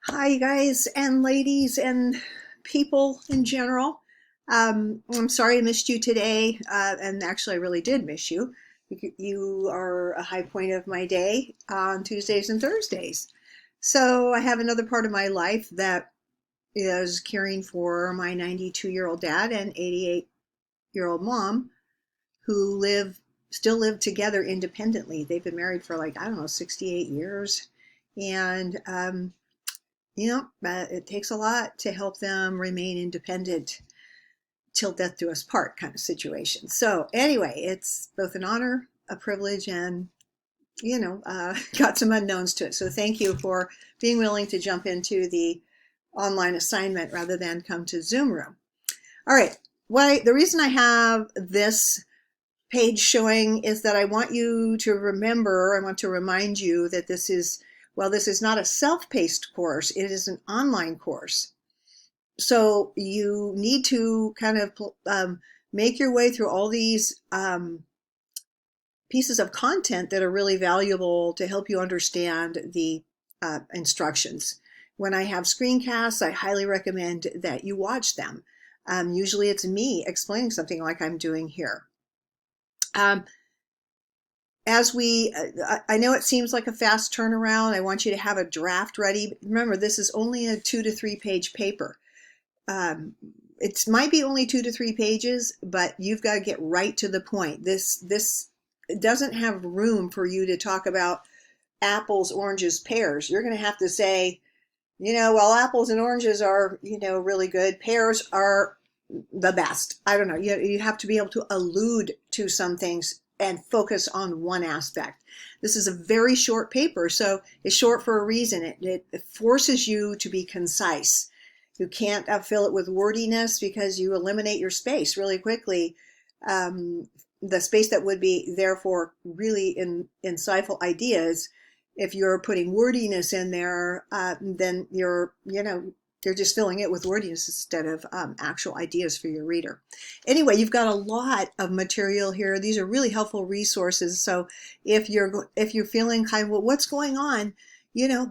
Hi, you guys and ladies and people in general. I'm sorry I missed you today, and actually, I really did miss you. You are a high point of my day on Tuesdays and Thursdays. So, I have another part of my life that is caring for my 92-year-old dad and 88-year-old mom who still live together independently. They've been married for like, I don't know, 68 years. And it takes a lot to help them remain independent till death do us part kind of situation. So anyway, it's both an honor, a privilege, and got some unknowns to it. So thank you for being willing to jump into the online assignment rather than come to Zoom room. All right. The reason I have this page showing is that I want I want to remind you that this is not a self-paced course, it is an online course. So you need to kind of make your way through all these pieces of content that are really valuable to help you understand the instructions. When I have screencasts, I highly recommend that you watch them. Usually it's me explaining something like I'm doing here. I know it seems like a fast turnaround. I want you to have a draft ready. Remember, this is only a 2 to 3 page paper. It might be only 2 to 3 pages, but you've got to get right to the point. This doesn't have room for you to talk about apples, oranges, pears. You're going to have to say, while apples and oranges are, really good, pears are the best. I don't know. You have to be able to allude to some things and focus on one aspect. This is a very short paper, so it's short for a reason. It forces you to be concise. You can't fill it with wordiness because you eliminate your space really quickly. The space that would be there for really insightful ideas. If you're putting wordiness in there, then you're just filling it with wordiness instead of actual ideas for your reader. Anyway, you've got a lot of material here. These are really helpful resources. So if you're feeling kind of, well, what's going on?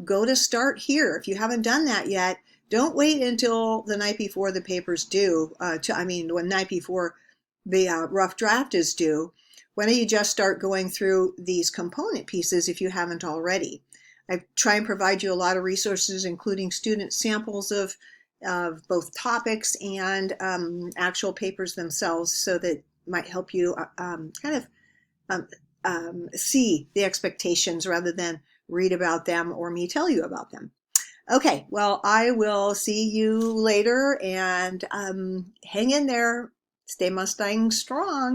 Go to start here. If you haven't done that yet, don't wait until the night before the paper's due. The night before the rough draft is due. Why don't you just start going through these component pieces if you haven't already? I try and provide you a lot of resources, including student samples of both topics and actual papers themselves, so that might help you see the expectations rather than read about them or me tell you about them. Okay, well, I will see you later, and hang in there. Stay Mustang strong.